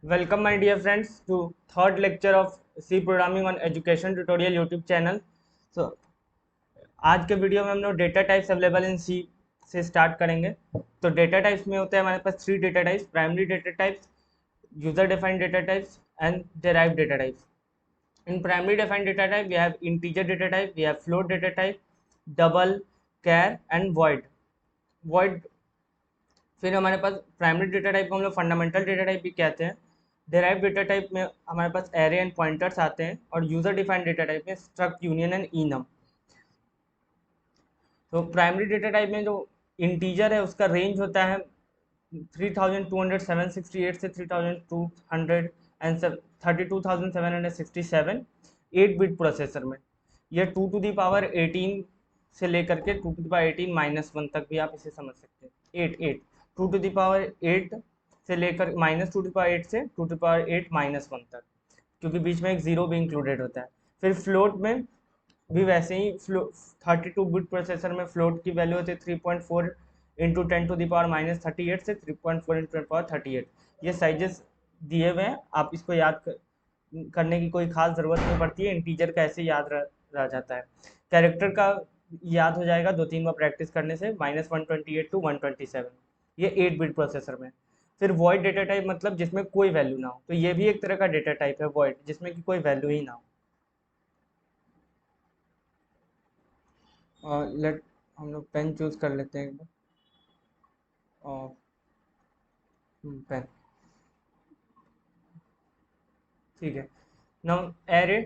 Welcome my dear friends to third lecture of C Programming on Education Tutorial YouTube channel. So आज के video में हम लोग data types available in सी से start करेंगे। तो डेटा टाइप्स में होता है हमारे पास three data types: primary data types, user defined data types and derived data types. In primary defined data type, we have integer data type, we have float data type, double, char and void. Void फिर हमारे पास primary data type को हम लोग fundamental data type भी कहते हैं। Derive data type में हमारे पास एरे एंड पॉइंटर्स आते हैं, और यूजर डिफाइंड डेटा टाइप में स्ट्रक्ट, यूनियन एंड इनम। तो प्राइमरी डेटा टाइप में जो इंटीजर है उसका रेंज होता है 3200 से 32,767 8 बिट प्रोसेसर में। यह 2 to the power 18 से लेकर के 2 to the power 18 - 1 तक भी आप इसे समझ सकते हैं। 8 2 to the power 8 से लेकर -2 to the power 8 से 2 to the power 8 - 1 तक, क्योंकि बीच में एक जीरो भी इंक्लूडेड होता है। फिर फ्लोट में भी वैसे ही 32 बिट प्रोसेसर में फ्लोट की वैल्यू होती है 3.4 इंटू 10 to the power - 38 से 3.4 इंटू 10 to the power 38। ये साइजेस दिए हुए हैं, आप इसको करने की कोई खास ज़रूरत नहीं पड़ती है। इंटीजर का ऐसे याद रह जाता है। कैरेक्टर का याद हो जाएगा 2-3 बार प्रैक्टिस करने से, -128 to 127। ये 8 बिट प्रोसेसर में। फिर वॉइड डेटा टाइप मतलब जिसमें कोई वैल्यू ना हो, तो ये भी एक तरह का डेटा टाइप है वॉइड, जिसमें कि कोई वैल्यू ही ना हो। लेट हम लोग पेन चूज कर लेते हैं एक बार। पेन, ठीक है। नाउ एरे,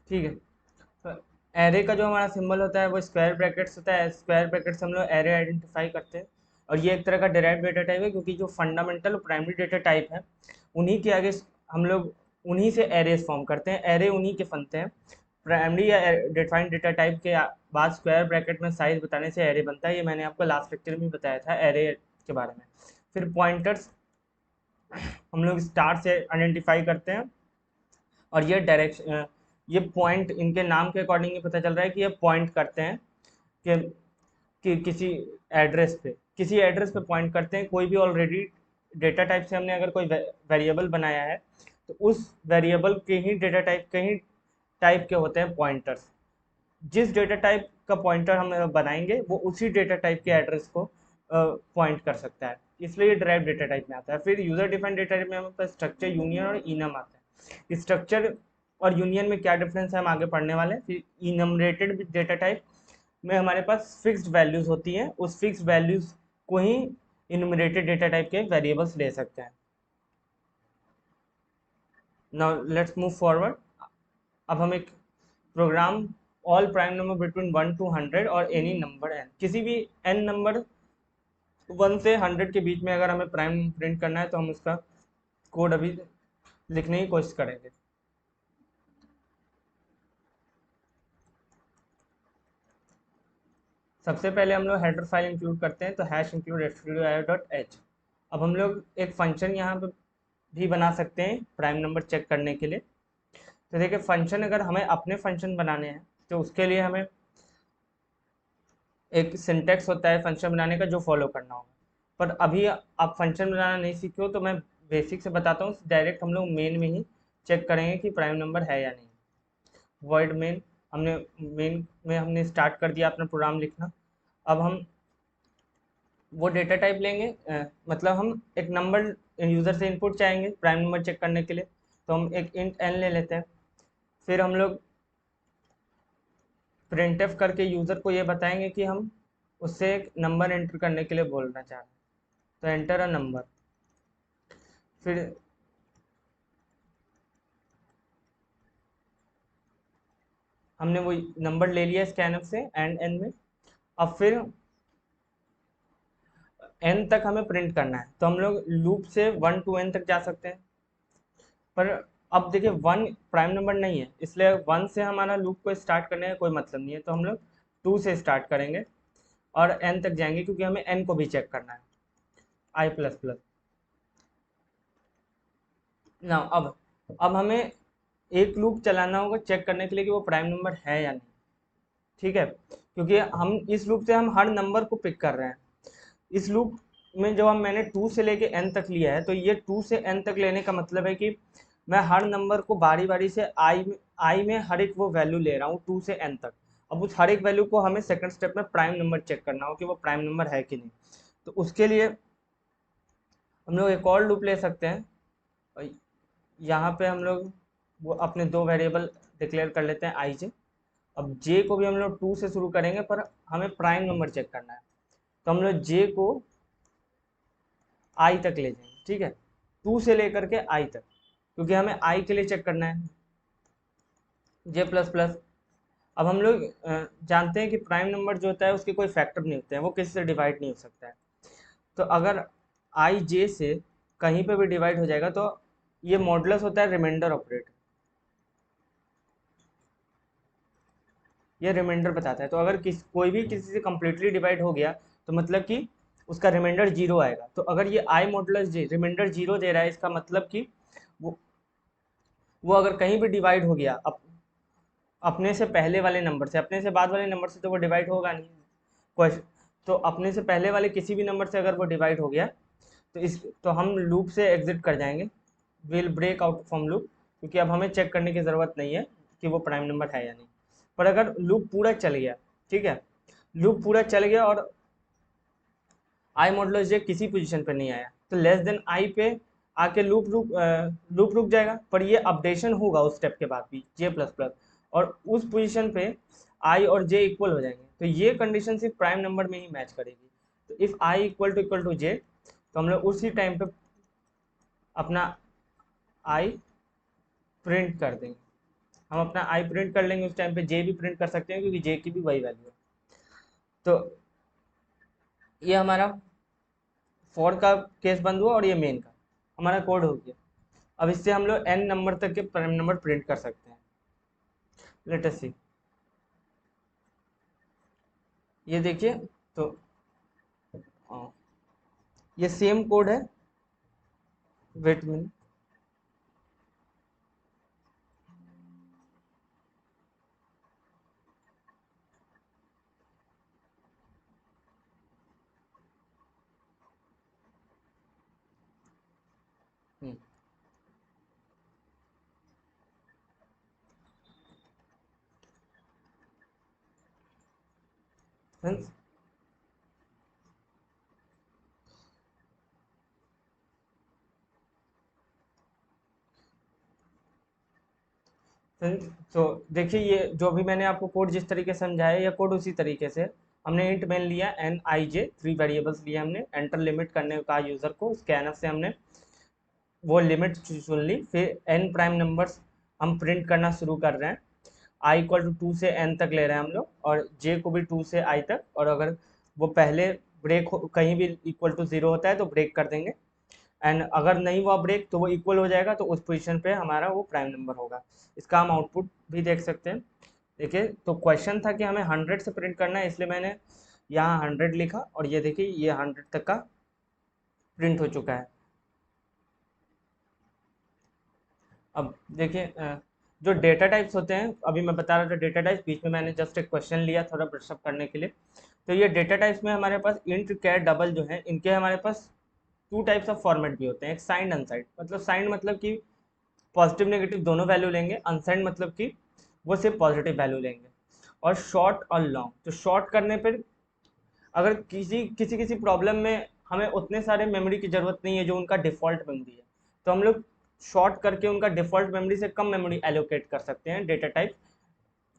ठीक है। तो एरे का जो हमारा सिंबल होता है वो स्क्वायर ब्रैकेट्स होता है। स्क्वायर ब्रैकेट्स हम लोग एरे आइडेंटिफाई करते हैं, और ये एक तरह का डिराइव्ड डेटा टाइप है, क्योंकि जो फंडामेंटल और प्राइमरी डेटा टाइप है उन्हीं के आगे हम लोग उन्हीं से एरेज फॉर्म करते हैं। एरे उन्हीं के बनते हैं। प्राइमरी या डिफाइंड डेटा टाइप के बाद स्क्वायर ब्रैकेट में साइज बताने से एरे बनता है। ये मैंने आपको लास्ट लेक्चर में बताया था एरे के बारे में। फिर पॉइंटर्स हम लोग स्टार से आइडेंटिफाई करते हैं, और ये डायरेक्शन, ये पॉइंट इनके नाम के अकॉर्डिंग ये पता चल रहा है कि ये पॉइंट करते हैं कि, किसी एड्रेस पे पॉइंट करते हैं। कोई भी ऑलरेडी डेटा टाइप से हमने अगर कोई वेरिएबल बनाया है, तो उस वेरिएबल के ही डेटा टाइप के ही टाइप के होते हैं पॉइंटर्स। जिस डेटा टाइप का पॉइंटर हम बनाएंगे वो उसी डेटा टाइप के एड्रेस को पॉइंट कर सकता है, इसलिए ये ड्राइव डेटा टाइप में आता है। फिर यूजर डिफाइंड डेटा टाइप में हमारे पास स्ट्रक्चर, यूनियन और इनम आता है। स्ट्रक्चर और यूनियन में क्या डिफरेंस है हम आगे पढ़ने वाले हैं। फिर इनमरेटेड डेटा टाइप में हमारे पास फिक्स्ड वैल्यूज होती हैं, उस फिक्स्ड वैल्यूज को ही इनमरेटेड डेटा टाइप के वेरिएबल्स ले सकते हैं। Now let's move forward. अब हम एक program, all prime number between 1 to 100 और एनी नंबर एन, किसी भी एन नंबर 1 से 100 के बीच में अगर हमें प्राइम प्रिंट करना है, तो हम उसका कोड अभी लिखने की कोशिश करेंगे। सबसे पहले हम लोग हेडर फाइल इंक्लूड करते हैं, तो #include_stdio.h। अब हम लोग एक फंक्शन यहाँ पे भी बना सकते हैं प्राइम नंबर चेक करने के लिए। तो देखिए, फंक्शन अगर हमें अपने फंक्शन बनाने हैं तो उसके लिए हमें एक सिंटेक्स होता है फंक्शन बनाने का जो फॉलो करना होगा। पर अभी आप फंक्शन बनाना नहीं सीखे हो, तो मैं बेसिक से बताता हूँ। डायरेक्ट हम लोग मेन में ही चेक करेंगे कि प्राइम नंबर है या नहीं। वर्ड मेन, हमने मेन में हमने स्टार्ट कर दिया अपना प्रोग्राम लिखना। अब हम वो डेटा टाइप लेंगे, मतलब हम एक नंबर यूज़र से इनपुट चाहेंगे प्राइम नंबर चेक करने के लिए, तो हम एक इंट एन ले लेते हैं। फिर हम लोग प्रिंटफ करके यूज़र को ये बताएंगे कि हम उससे एक नंबर एंटर करने के लिए बोलना चाह रहे हैं, तो एंटर अ नंबर। फिर हमने वो नंबर ले लिया स्कैनफ से एंड एन में। अब फिर एन तक हमें प्रिंट करना है, तो हम लोग लूप से 1 to n तक जा सकते हैं। पर अब देखिए 1 प्राइम नंबर नहीं है, इसलिए 1 से हमारा लूप को स्टार्ट करने का कोई मतलब नहीं है, तो हम लोग 2 से स्टार्ट करेंगे और n तक जाएंगे, क्योंकि हमें n को भी चेक करना है, i प्लस प्लस ना। अब हमें एक लूप चलाना होगा चेक करने के लिए कि वो प्राइम नंबर है या नहीं, ठीक है, क्योंकि हम इस लूप से हम हर नंबर को पिक कर रहे हैं। इस लूप में जब हम मैंने 2 से लेके n तक लिया है, तो ये 2 से n तक लेने का मतलब है कि मैं हर नंबर को बारी बारी से i में हर एक वो वैल्यू ले रहा हूँ 2 से n तक। अब उस हर एक वैल्यू को हमें सेकंड स्टेप में प्राइम नंबर चेक करना हो कि वो प्राइम नंबर है कि नहीं। तो उसके लिए हम लोग एक और लूप ले सकते हैं, और यहाँ पे हम लोग वो अपने दो वेरिएबल डिक्लेयर कर लेते हैं i j। अब j को भी हम लोग 2 से शुरू करेंगे, पर हमें प्राइम नंबर चेक करना है, तो हम लोग j को i तक ले जाएंगे, ठीक है, 2 से लेकर के i तक, क्योंकि हमें i के लिए चेक करना है j प्लस प्लस। अब हम लोग जानते हैं कि प्राइम नंबर जो होता है उसके कोई फैक्टर नहीं होते हैं, वो किसी से डिवाइड नहीं हो सकता है। तो अगर i j से कहीं पे भी डिवाइड हो जाएगा, तो ये मॉडुलस होता है रिमाइंडर ऑपरेटर, ये रिमाइंडर बताता है। तो अगर कोई भी किसी से कम्प्लीटली डिवाइड हो गया, तो मतलब कि उसका रिमाइंडर 0 आएगा। तो अगर ये i मॉडुलस j रिमाइंडर 0 दे रहा है, इसका मतलब कि वो वो अगर कहीं भी डिवाइड हो गया अपने से पहले वाले नंबर से, अपने से बाद वाले नंबर से तो वो डिवाइड होगा नहीं क्वेश्चन। तो अपने से पहले वाले किसी भी नंबर से अगर वो डिवाइड हो गया, तो हम लूप से एग्जिट कर जाएंगे, will break out from loop, क्योंकि अब हमें चेक करने की ज़रूरत नहीं है कि वो प्राइम नंबर है या नहीं। पर अगर लूप पूरा चल गया, ठीक है, लूप पूरा चल गया और आई मॉडुलस जे किसी पोजीशन पे नहीं आया, तो लेस देन आई पे आके लूप रुक जाएगा, पर ये अपडेशन होगा उस स्टेप के बाद भी जे प्लस प्लस, और उस पोजीशन पे आई और जे इक्वल हो जाएंगे। तो ये कंडीशन सिर्फ प्राइम नंबर में ही मैच करेगी। तो इफ़ आई इक्वल टू जे, तो हम लोग उसी टाइम पे अपना आई प्रिंट कर देंगे। हम अपना आई प्रिंट कर लेंगे, उस टाइम पे जे भी प्रिंट कर सकते हैं, क्योंकि जे की भी वही वैल्यू है। तो ये हमारा फॉर का केस बंद हुआ, और ये मेन का हमारा कोड हो गया। अब इससे हम लोग n नंबर तक के प्राइम नंबर प्रिंट कर सकते हैं। लेट अस सी, ये देखिए, तो ये सेम कोड है, वेट मिनट, तो देखिए, ये जो भी मैंने आपको कोड जिस तरीके से समझाया, ये कोड उसी तरीके से हमने इंट मेन लिया, एन आई जे 3 वेरिएबल्स लिए हमने, एंटर लिमिट करने का यूज़र को, स्कैनर से हमने वो लिमिट चुन ली, फिर एन प्राइम नंबर्स हम प्रिंट करना शुरू कर रहे हैं। आई इक्वल टू 2 से n तक ले रहे हैं हम लोग, और j को भी 2 से i तक, और अगर वो पहले ब्रेक कहीं भी इक्वल टू 0 होता है तो ब्रेक कर देंगे, एंड अगर नहीं हुआ ब्रेक तो वो इक्वल हो जाएगा, तो उस पोजीशन पे हमारा वो प्राइम नंबर होगा। इसका हम आउटपुट भी देख सकते हैं। देखिए, तो क्वेश्चन था कि हमें 100 से प्रिंट करना है, इसलिए मैंने यहाँ 100 लिखा, और ये देखिए ये 100 तक का प्रिंट हो चुका है। अब देखिए, जो डेटा टाइप्स होते हैं, अभी मैं बता रहा था डेटा टाइप्स, बीच में मैंने जस्ट एक क्वेश्चन लिया थोड़ा ब्रशअप करने के लिए। तो ये डेटा टाइप्स में हमारे पास इंट कैर डबल जो है, इनके हमारे पास 2 टाइप्स ऑफ फॉर्मेट भी होते हैं, एक साइंड अनसाइंड। मतलब साइंड मतलब कि पॉजिटिव नेगेटिव दोनों वैल्यू लेंगे, अनसाइंड मतलब कि वो सिर्फ पॉजिटिव वैल्यू लेंगे। और शॉर्ट और लॉन्ग, तो शॉर्ट करने पर अगर किसी किसी किसी प्रॉब्लम में हमें उतने सारे मेमोरी की ज़रूरत नहीं है जो उनका डिफ़ॉल्ट मेमोरी है, तो हम लोग शॉर्ट करके उनका डिफ़ॉल्ट मेमोरी से कम मेमोरी एलोकेट कर सकते हैं डेटा टाइप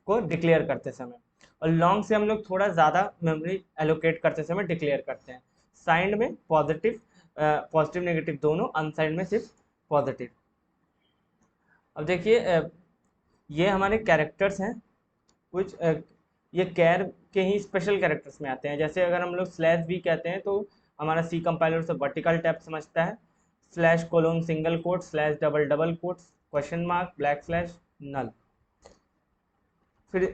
को डिक्लेयर करते समय। और लॉन्ग से हम लोग थोड़ा ज़्यादा मेमोरी एलोकेट करते समय डिक्लेयर करते हैं। साइंड में पॉजिटिव नेगेटिव दोनों, अनसाइंड में सिर्फ पॉजिटिव। अब देखिए, ये हमारे कैरेक्टर्स हैं कुछ, ये कैर के ही स्पेशल कैरेक्टर्स में आते हैं। जैसे अगर हम लोग स्लैश भी कहते हैं, तो हमारा सी कंपाइलर से वर्टिकल टैब समझता है, slash colon single quote slash double double quote question mark black slash null. फिर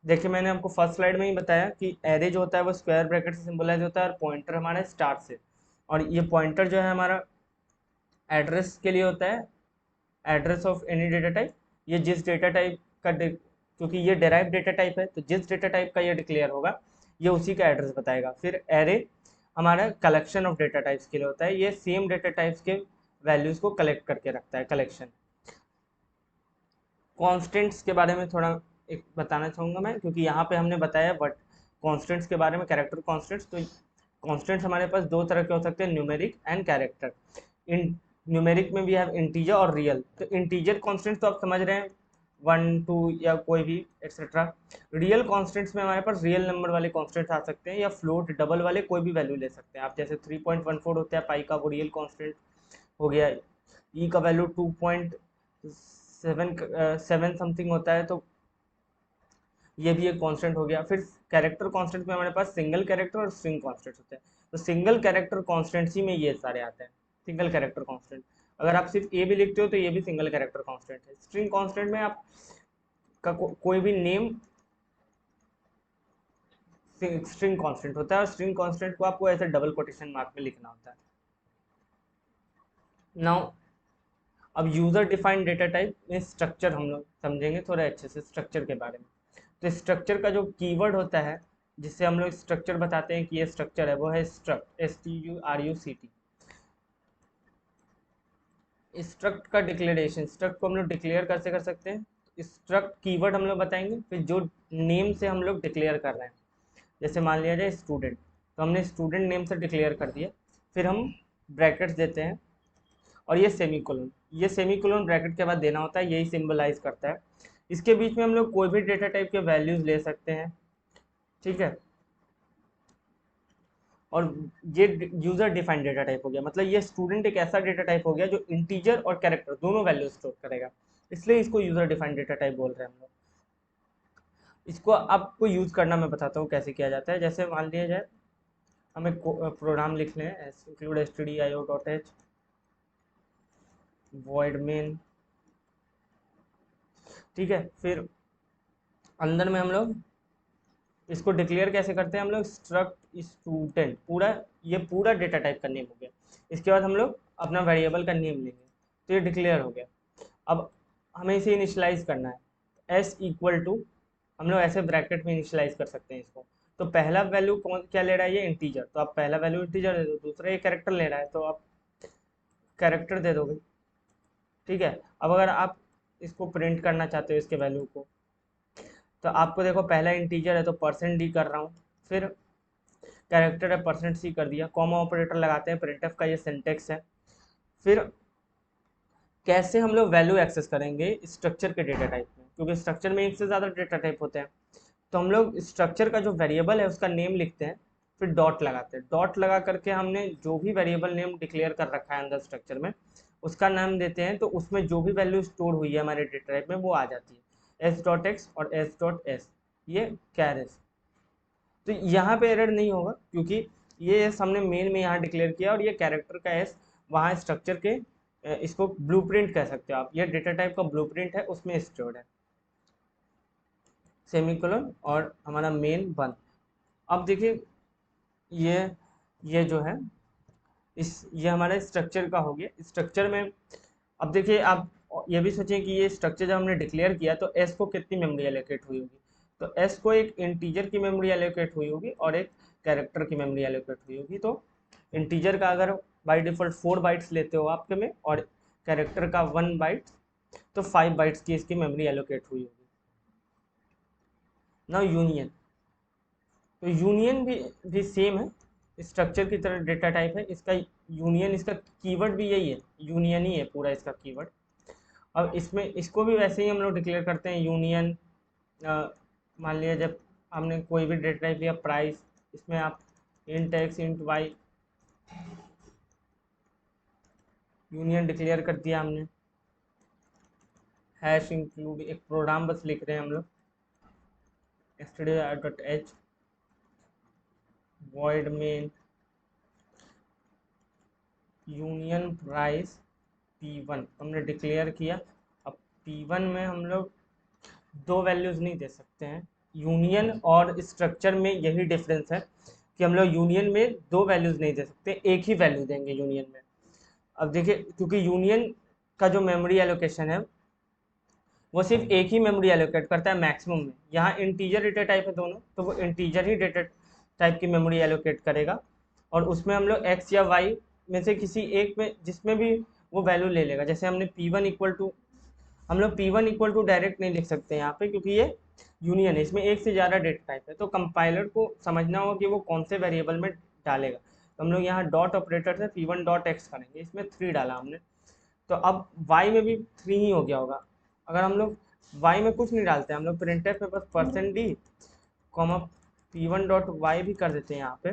देखिए मैंने आपको फर्स्ट स्लाइड में ही बताया कि एरे जो होता है वो स्क्वायर ब्रैकेट से सिंबलाइज होता है और पॉइंटर हमारा स्टार से, और ये पॉइंटर जो है हमारा एड्रेस के लिए होता है, address of any data type. ये जिस डेटा टाइप का क्योंकि ये डेराइव डेटा टाइप है तो जिस डेटा टाइप का ये डिक्लेयर होगा ये उसी का एड्रेस बताएगा। फिर एरे हमारा कलेक्शन ऑफ डेटा टाइप्स के लिए होता है, ये सेम डेटा टाइप्स के वैल्यूज को कलेक्ट करके रखता है, कलेक्शन। कॉन्स्टेंट्स के बारे में थोड़ा एक बताना चाहूँगा मैं, क्योंकि यहाँ पे हमने बताया बट कॉन्स्टेंट्स के बारे में, कैरेक्टर कॉन्स्टेंट्स। तो कॉन्स्टेंट्स हमारे पास दो तरह के हो सकते हैं, numeric and character. In numeric में भी हैव इंटीजर और रियल। तो इंटीजर कॉन्स्टेंट्स तो आप समझ रहे हैं 1 2 या कोई भी एक्सेट्रा। रियल कॉन्स्टेंट्स में हमारे पास रियल नंबर वाले कॉन्स्टेंट्स आ सकते हैं या फ्लोट डबल वाले कोई भी वैल्यू ले सकते हैं आप, जैसे 3.14 होता है पाई का, वो रियल कॉन्स्टेंट हो गया। ई का वैल्यू 2.7 समथिंग होता है तो ये भी एक कांस्टेंट हो गया। फिर कैरेक्टर कांस्टेंट में हमारे पास सिंगल कैरेक्टर और स्ट्रिंग कांस्टेंट होते हैं। तो सिंगल कैरेक्टर कांस्टेंट्स ही में ये सारे आते हैं, सिंगल कैरेक्टर कांस्टेंट। अगर आप सिर्फ ए भी लिखते हो तो ये भी सिंगल कैरेक्टर कांस्टेंट है। स्ट्रिंग कांस्टेंट में आप का कोई भी नेम स्ट्रिंग कांस्टेंट होता है, और स्ट्रिंग कांस्टेंट को आपको ऐसे डबल कोटेशन मार्क में लिखना होता है। नाउ अब यूजर डिफाइंड डेटा टाइप में स्ट्रक्चर हम लोग समझेंगे थोड़ा अच्छे से, स्ट्रक्चर के बारे में। तो स्ट्रक्चर का जो कीवर्ड होता है जिससे हम लोग स्ट्रक्चर बताते हैं कि ये स्ट्रक्चर है, वो है स्ट्रक्ट, STURUCT। स्ट्रक्ट का डिक्लेरेशन, स्ट्रक्ट को हम लोग डिक्लेयर कैसे कर सकते हैं, स्ट्रक्ट कीवर्ड हम लोग बताएंगे, फिर जो नेम से हम लोग डिक्लेयर कर रहे हैं, जैसे मान लिया जाए स्टूडेंट, तो हमने स्टूडेंट नेम से डिक्लेयर कर दिया, फिर हम ब्रैकेट्स देते हैं और ये सेमीकोलन, ये सेमीकोलन ब्रैकेट के बाद देना होता है, यही सिंबलाइज करता है। इसके बीच में हम लोग कोई भी डेटा टाइप के वैल्यूज ले सकते हैं, ठीक है। और ये यूजर डिफाइंड डेटा टाइप हो गया, मतलब ये स्टूडेंट एक ऐसा डेटा टाइप हो गया जो इंटीजर और कैरेक्टर दोनों वैल्यू स्टोर करेगा, इसलिए इसको यूजर डिफाइंड डेटा टाइप बोल रहे हैं हम लोग। इसको आपको यूज करना मैं बताता हूँ कैसे किया जाता है। जैसे मान लिया जाए हम एक प्रोग्राम लिख लें, इंक्लूड stdio.h void main, ठीक है। फिर अंदर में हम लोग इसको डिक्लेयर कैसे करते हैं, हम लोग स्ट्रक्ट स्टूडेंट, पूरा ये पूरा डेटा टाइप का नेम हो गया। इसके बाद हम लोग अपना वेरिएबल का नेम लेंगे, तो ये डिक्लेयर हो गया। अब हमें इसे इनिशियलाइज करना है, एस इक्वल टू, हम लोग ऐसे ब्रैकेट में इनिशियलाइज कर सकते हैं इसको। तो पहला वैल्यू कौन क्या ले रहा है, ये इंटीजर, तो आप पहला वैल्यू इंटीजर दे दो। दूसरा ये कैरेक्टर ले रहा है तो आप कैरेक्टर दे दोगे, ठीक है। अब अगर आप इसको प्रिंट करना चाहते हो इसके वैल्यू को, तो आपको देखो पहला इंटीजर है तो %d कर रहा हूँ, फिर कैरेक्टर है %c कर दिया, कॉमा ऑपरेटर लगाते हैं, प्रिंटफ का ये सिंटेक्स है। फिर कैसे हम लोग वैल्यू एक्सेस करेंगे स्ट्रक्चर के डेटा टाइप में, क्योंकि स्ट्रक्चर में एक से ज़्यादा डेटा टाइप होते हैं। तो हम लोग स्ट्रक्चर का जो वेरिएबल है उसका नेम लिखते हैं, फिर डॉट लगाते हैं, डॉट लगा करके हमने जो भी वेरिएबल नेम डिक्लेयर कर रखा है अंदर स्ट्रक्चर में उसका नाम देते हैं, तो उसमें जो भी वैल्यू स्टोर हुई है हमारे डेटा टाइप में वो आ जाती है, s.x और s.s, ये कैरेज। तो यहाँ पे एरर नहीं होगा क्योंकि ये एस हमने मेन में यहाँ डिक्लेयर किया, और ये कैरेक्टर का एस वहाँ स्ट्रक्चर के इसको ब्लूप्रिंट कह सकते हो आप, ये डेटा टाइप का ब्लूप्रिंट है उसमें स्टोर्ड है, सेमीकोलन और हमारा मेन बंद। अब देखिए ये ये जो है ये हमारा स्ट्रक्चर का हो गया। स्ट्रक्चर में अब देखिए आप ये भी सोचें कि ये स्ट्रक्चर जब हमने डिक्लेयर किया तो एस को कितनी मेमोरी एलोकेट हुई होगी, तो एस को एक इंटीजर की मेमोरी एलोकेट हुई होगी और एक कैरेक्टर की मेमोरी एलोकेट हुई होगी। तो इंटीजर का अगर बाय डिफ़ॉल्ट 4 बाइट्स लेते हो आपके में और कैरेक्टर का 1 बाइट, तो 5 बाइट्स की इसकी मेमोरी एलोकेट हुई होगी। नाउ यूनियन, तो यूनियन भी सेम है, स्ट्रक्चर की तरह डेटा टाइप है, इसका यूनियन, इसका कीवर्ड भी यही है, यूनियन ही है पूरा इसका कीवर्ड। अब इसमें इसको भी वैसे ही हम लोग डिक्लेयर करते हैं यूनियन। मान लिया जब हमने कोई भी डेटा टाइप लिया प्राइस, इसमें आप int x int y union declare कर दिया हमने, हैश इंक्लूड, एक प्रोग्राम बस लिख रहे हैं हम लोग, stdio.h void main union price P1 हमने डिक्लेयर किया। अब P1 में हम लोग दो वैल्यूज नहीं दे सकते हैं। यूनियन और स्ट्रक्चर में यही डिफरेंस है कि हम लोग यूनियन में दो वैल्यूज नहीं दे सकते, एक ही वैल्यू देंगे यूनियन में। अब देखिए, क्योंकि यूनियन का जो मेमोरी एलोकेशन है वो सिर्फ एक ही मेमोरी एलोकेट करता है मैक्सिमम में। यहाँ इंटीजर डेटा टाइप है दोनों, तो वो इंटीजर ही डेटा टाइप की मेमोरी एलोकेट करेगा, और उसमें हम लोग एक्स या वाई में से किसी एक में जिसमें भी वो वैल्यू ले लेगा। जैसे हमने P1 इक्वल टू, हम लोग P1 इक्वल टू डायरेक्ट नहीं लिख सकते यहाँ पे, क्योंकि ये यूनियन है, इसमें एक से ज़्यादा डेटा टाइप है, तो कंपाइलर को समझना होगा कि वो कौन से वेरिएबल में डालेगा। तो हम लोग यहाँ डॉट ऑपरेटर से P1 डॉट एक्स करेंगे, इसमें 3 डाला हमने, तो अब y में भी 3 ही हो गया होगा। अगर हम लोग y में कुछ नहीं डालते, हम लोग प्रिंटफ में बस %d comma P1 dot Y भी कर देते हैं यहाँ पे,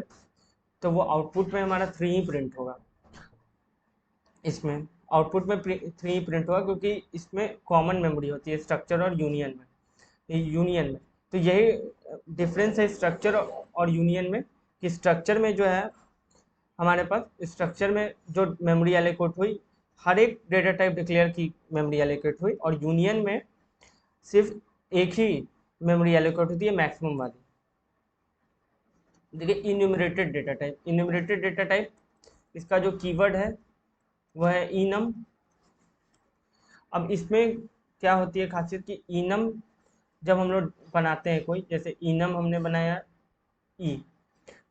तो वो आउटपुट में हमारा 3 ही प्रिंट होगा। इसमें आउटपुट में 3 ही प्रिंट होगा, क्योंकि इसमें कॉमन मेमोरी होती है स्ट्रक्चर और यूनियन में। तो यही डिफरेंस है स्ट्रक्चर और यूनियन में, कि स्ट्रक्चर में जो है हमारे पास, स्ट्रक्चर में जो मेमोरी एलोकेट हुई हर एक डेटा टाइप डिक्लेयर की मेमोरी एलोकेट हुई, और यूनियन में सिर्फ एक ही मेमोरी एलोकेट होती है मैक्सिमम वाली। देखिए enumerated data type, enumerated data type इसका जो कीवर्ड है वो है enum। अब इसमें क्या होती है खासियत कि enum जब हम लोग बनाते हैं कोई, जैसे enum हमने बनाया e,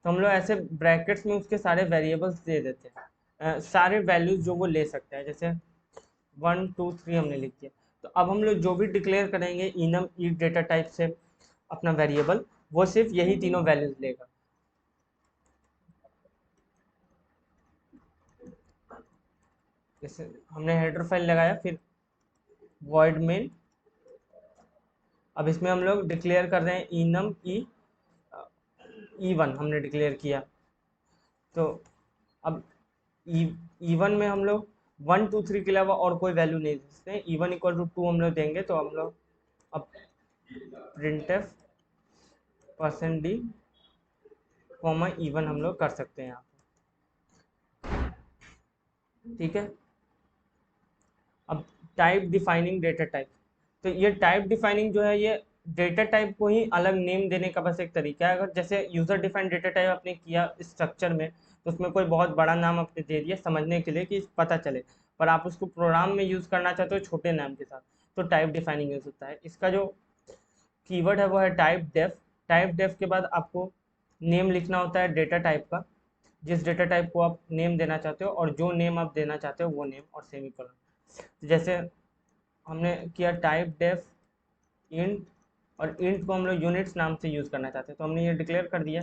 तो हम लोग ऐसे ब्रैकेट्स में उसके सारे वेरिएबल्स दे देते हैं, सारे वैल्यूज जो वो ले सकते हैं, जैसे 1 2 3 हमने लिख दिया। तो अब हम लोग जो भी डिक्लेयर करेंगे enum e डेटा टाइप से अपना वेरिएबल, वो सिर्फ यही तीनों वैल्यूज लेगा। जैसे हमने हेडर फाइल लगाया, फिर void main, अब इसमें हम लोग डिक्लेयर कर रहे हैं enum e1 हमने डिक्लेयर किया। तो अब E1 में हम लोग 1 2 3 के अलावा और कोई वैल्यू नहीं दे सकते हैं। E1 इक्वल टू 2 हम लोग देंगे, तो हम लोग अब printf %d कॉमा E1 हम लोग कर सकते हैं यहाँ पे। ठीक है। अब टाइप डिफाइनिंग डेटा टाइप, तो ये टाइप डिफाइनिंग जो है, ये डेटा टाइप को ही अलग नेम देने का बस एक तरीका है। अगर जैसे यूजर डिफाइंड डेटा टाइप आपने किया स्ट्रक्चर में, तो उसमें कोई बहुत बड़ा नाम आपने दे दिया समझने के लिए कि पता चले, पर आप उसको प्रोग्राम में यूज करना चाहते हो छोटे नाम के साथ, तो टाइप डिफाइनिंग यूज होता है। इसका जो कीवर्ड है वो है टाइप डेफ। टाइप डेफ के बाद आपको नेम लिखना होता है डेटा टाइप का, जिस डेटा टाइप को आप नेम देना चाहते हो, और जो नेम आप देना चाहते हो वो नेम, और सेमीकोलन। जैसे हमने किया टाइप डेफ इंट, और इंट को हम लोग यूनिट्स नाम से यूज करना चाहते हैं, तो हमने ये डिक्लेयर कर दिया।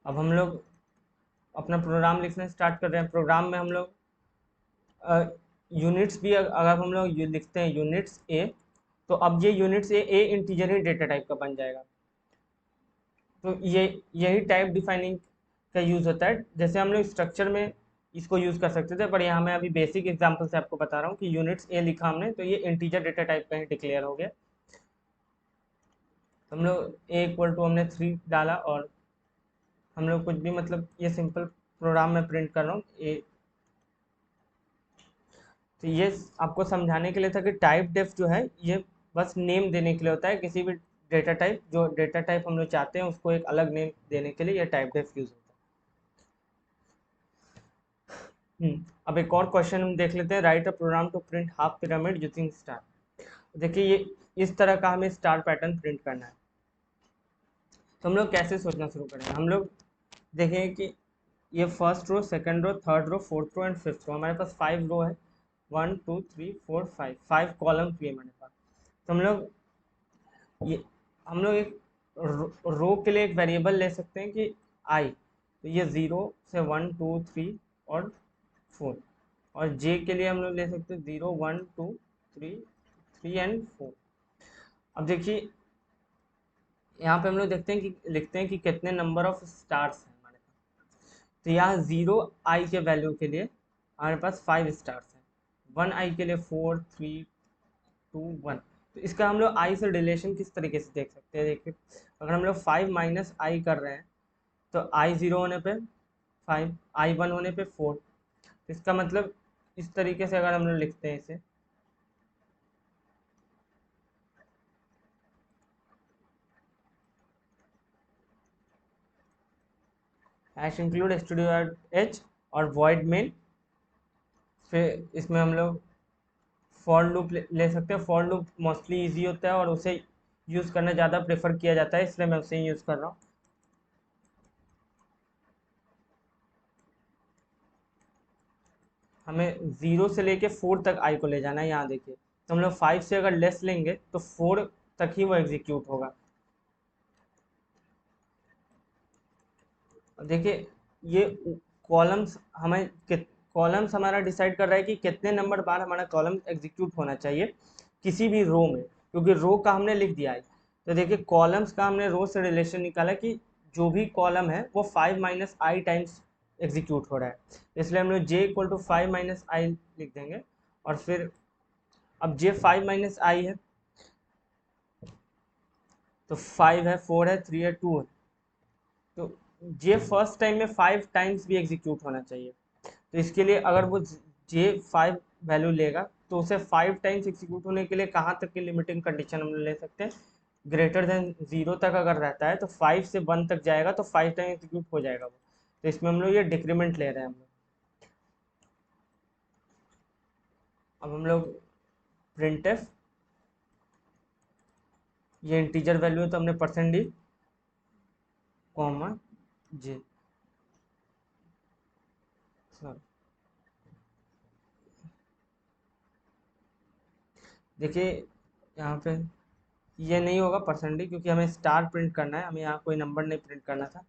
अब हम लोग अपना प्रोग्राम लिखना स्टार्ट कर रहे हैं। प्रोग्राम में हम लोग यूनिट्स भी अगर हम लोग लिखते हैं यूनिट्स ए, तो अब ये units a integer he data type का बन जाएगा। तो ये यही टाइप डिफाइनिंग का यूज़ होता है। जैसे हम लोग स्ट्रक्चर में इसको यूज़ कर सकते थे, पर यहाँ मैं अभी बेसिक एग्जांपल से आपको बता रहा हूँ कि यूनिट्स ए लिखा हमने, तो ये इंटीजर डेटा टाइप का ही डिक्लेयर हो गया। हम लोग ए इक्वल टू हमने 3 डाला, और हम लोग कुछ भी, मतलब ये सिंपल प्रोग्राम में प्रिंट कर रहा हूँ ए। तो ये आपको समझाने के लिए था कि टाइप डेफ जो है ये बस नेम देने के लिए होता है, किसी भी डेटा टाइप, जो डेटा टाइप हम लोग चाहते हैं उसको एक अलग नेम देने के लिए ये टाइप डेफ यूज होता है। अब एक और क्वेश्चन हम देख लेते हैं। Write a program to print half pyramid using star. देखिए ये इस तरह का हमें स्टार पैटर्न प्रिंट करना है, तो हम लोग कैसे सोचना शुरू करें। हम लोग देखें कि ये first row, second row, third row, fourth row and fifth row, हमारे पास 5 रो है। 1 2 3 4 5 कॉलम भी है हमारे पास। तो ये हम लोग एक रो के लिए एक वेरिएबल ले सकते हैं कि आई, तो ये 0 से 1 2 3 और 4, और जे के लिए हम लोग ले सकते हैं 0 1 2 3 3 एंड 4। अब देखिए यहाँ पे हम लोग देखते हैं कि लिखते हैं कि कितने नंबर ऑफ स्टार्स हैं हमारे पास। तो यहाँ 0 आई के वैल्यू के लिए हमारे पास 5 स्टार्स हैं, 1 आई के लिए 4 3 2 1, तो इसका हम लोग आई से रिलेशन किस तरीके से देख सकते हैं? देखिए, अगर हम लोग 5 माइनस आई कर रहे हैं तो आई 0 होने पे 5, आई 1 होने पे 4। इसका मतलब इस तरीके से अगर हम लोग लिखते हैं इसे, हैश इंक्लूड स्टूडियो एच और वॉइड मेन, फिर इसमें हम लोग फॉर लूप ले सकते हैं। फॉर लूप मोस्टली इजी होता है और उसे यूज़ करना ज़्यादा प्रेफर किया जाता है, इसलिए मैं उसे ही यूज़ कर रहा हूँ। हमें 0 से लेके 4 तक आई को ले जाना है। यहाँ देखिए, तो हम लोग 5 से अगर लेस लेंगे तो 4 तक ही वो एग्जीक्यूट होगा। देखिए, ये कॉलम्स हमें कॉलम्स हमारा डिसाइड कर रहा है कि कितने नंबर बार हमारा कॉलम एग्जीक्यूट होना चाहिए किसी भी रो में, क्योंकि रो का हमने लिख दिया है। तो देखिए, कॉलम्स का हमने रो से रिलेशन निकाला कि जो भी कॉलम है वो 5 माइनस आई टाइम्स एग्जीक्यूट हो रहा है, इसलिए हम लोग जे इक्वल टू 5 माइनस आई लिख देंगे। और फिर अब जे 5 माइनस आई है तो 5 है, 4 है, 3 है, 2 है, तो जे फर्स्ट टाइम में 5 टाइम्स भी एग्जीक्यूट होना चाहिए। तो इसके लिए अगर वो जे 5 वैल्यू लेगा तो उसे 5 टाइम्स एग्जीक्यूट होने के लिए कहाँ तक की लिमिटिंग कंडीशन हम ले सकते हैं? ग्रेटर देन 0 तक अगर रहता है तो 5 से 1 तक जाएगा तो 5 टाइम एग्जीक्यूट हो जाएगा वो। तो इसमें हम लोग ये डिक्रीमेंट ले रहे हैं हम लोग। अब हम लोग प्रिंट एफ, ये इंटीजर वैल्यू है तो हमने परसेंट डी कॉमा जे, देखिए यहाँ पे ये नहीं होगा परसेंट डी, क्योंकि हमें स्टार प्रिंट करना है, हमें यहाँ कोई नंबर नहीं प्रिंट करना था।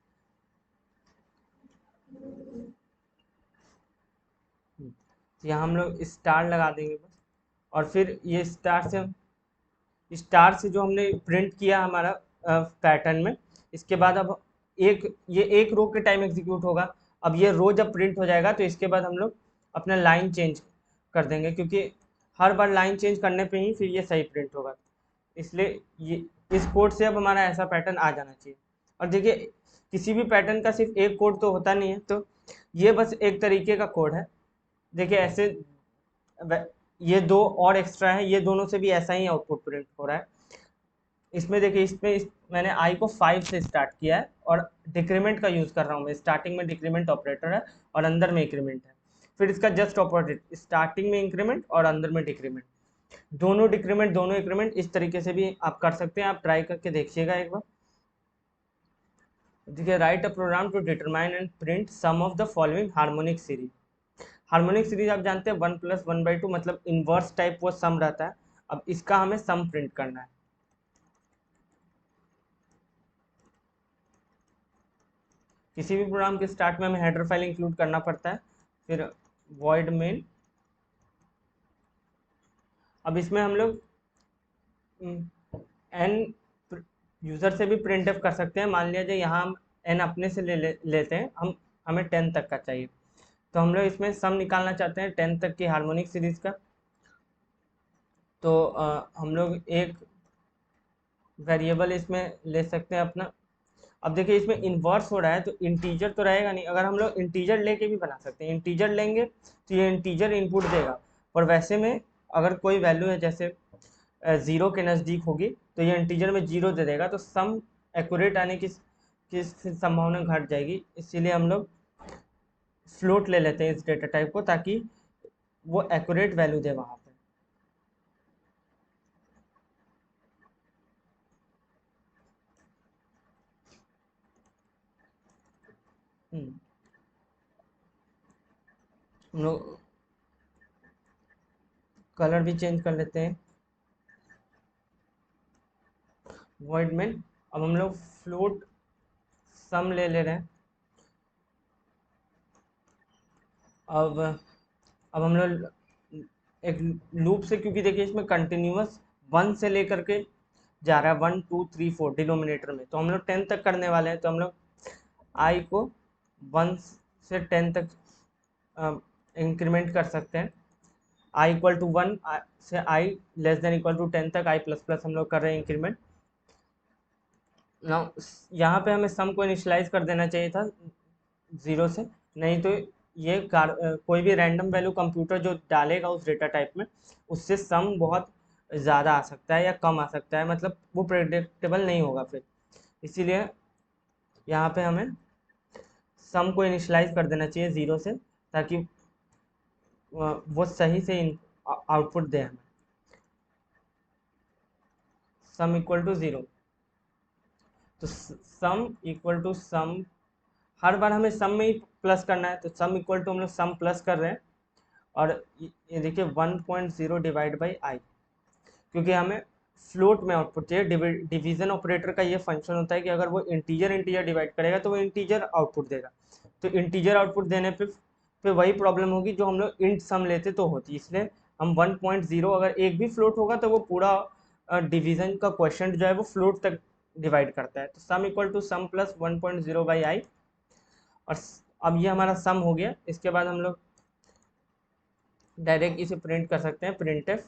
तो यहाँ हम लोग स्टार लगा देंगे बस। और फिर ये स्टार से जो हमने प्रिंट किया हमारा पैटर्न में, इसके बाद अब ये एक रो के टाइम एग्जीक्यूट होगा। अब ये रो जब प्रिंट हो जाएगा तो इसके बाद हम लोग अपना लाइन चेंज कर देंगे, क्योंकि हर बार लाइन चेंज करने पे ही फिर ये सही प्रिंट होगा। इसलिए ये इस कोड से अब हमारा ऐसा पैटर्न आ जाना चाहिए। और देखिए, किसी भी पैटर्न का सिर्फ एक कोड तो होता नहीं है, तो ये बस एक तरीके का कोड है। देखिए ऐसे ये दो और एक्स्ट्रा है, ये दोनों से भी ऐसा ही आउटपुट प्रिंट हो रहा है। इसमें देखिए, मैंने आई को 5 से स्टार्ट किया है और डिक्रीमेंट का यूज़ कर रहा हूँ मैं। स्टार्टिंग में डिक्रीमेंट ऑपरेटर है और अंदर में इंक्रीमेंट है। फिर इसका जस्ट ऑपोजिट, स्टार्टिंग में इंक्रीमेंट और अंदर में डिक्रीमेंट। दोनों डिक्रीमेंट दोनों इंक्रीमेंट इस तरीके से भी आप कर सकते हैं। आप ट्राई करके देखिएगा एक बार। देखिए, write a program to determine and print sum of the following harmonic series. Harmonic series आप जानते हैं 1+1/2, मतलब इनवर्स टाइप वो सम रहता है। अब इसका हमें सम प्रिंट करना है। किसी भी प्रोग्राम के स्टार्ट में हमें हेडर फाइल इंक्लूड करना पड़ता है। फिर वॉइड मेन, अब इसमें हम लोग एन यूज़र से भी प्रिंट एफ कर सकते हैं। मान लीजिए यहाँ हम एन अपने से लेते हैं, हमें 10 तक का चाहिए, तो हम लोग इसमें सम निकालना चाहते हैं 10 तक की हार्मोनिक सीरीज का। तो हम लोग एक वेरिएबल इसमें ले सकते हैं अपना। अब देखिए, इसमें इन्वर्स हो रहा है तो इंटीजर तो रहेगा नहीं। अगर हम लोग इंटीजर लेके भी बना सकते हैं, इंटीजर लेंगे तो ये इंटीजर इनपुट देगा। और वैसे में अगर कोई वैल्यू है जैसे 0 के नज़दीक होगी तो ये इंटीजर में 0 दे देगा, तो सम एक्यूरेट आने की संभावना घट जाएगी। इसीलिए हम लोग फ्लोट ले लेते हैं इस डेटा टाइप को, ताकि वो एक्यूरेट वैल्यू दे वहाँ पे। हम लोग कलर भी चेंज कर लेते हैं वॉइड में। अब हम लोग फ्लोट सम ले रहे हैं। अब हम लोग एक लूप से, क्योंकि देखिए इसमें कंटिन्यूअस 1 से लेकर के जा रहा है, 1 2 3 4 डिनोमिनेटर में, तो हम लोग 10 तक करने वाले हैं। तो हम लोग आई को 1 से 10 तक इंक्रीमेंट कर सकते हैं। i इक्वल टू 1 से i less than equal to 10 तक i प्लस प्लस हम लोग कर रहे हैं इंक्रीमेंट। ना यहाँ पे हमें सम को इनिशियलाइज कर देना चाहिए था 0 से, नहीं तो ये कोई भी रैंडम वैल्यू कंप्यूटर जो डालेगा उस डेटा टाइप में, उससे सम बहुत ज़्यादा आ सकता है या कम आ सकता है, मतलब वो प्रेडिक्टेबल नहीं होगा फिर। इसीलिए यहाँ पे हमें सम को इनिशियलाइज कर देना चाहिए 0 से, ताकि वो सही से आउटपुट दे हमें। सम इक्वल टू 0, तो सम इक्वल टू सम, हर बार हमें सम में ही प्लस करना है, तो सम इक्वल टू हम लोग सम प्लस कर रहे हैं, और ये देखिए 1.0 डिवाइड बाई आई, क्योंकि हमें फ्लोट में आउटपुट चाहिए। डिवीजन ऑपरेटर का ये फंक्शन होता है कि अगर वो इंटीजर इंटीजर डिवाइड करेगा तो वो इंटीजर आउटपुट देगा, तो इंटीजर आउटपुट देने पे वही प्रॉब्लम होगी जो हम लोग इंट सम लेते तो होती, इसलिए हम 1.0, अगर एक भी फ्लोट होगा तो वो पूरा डिवीजन का क्वेश्चन जो है वो फ्लोट तक डिवाइड करता है। तो sum equal to sum plus 1.0 by i, और अब ये हमारा सम हो गया। इसके बाद हम लोग डायरेक्ट इसे प्रिंट कर सकते हैं, प्रिंट एफ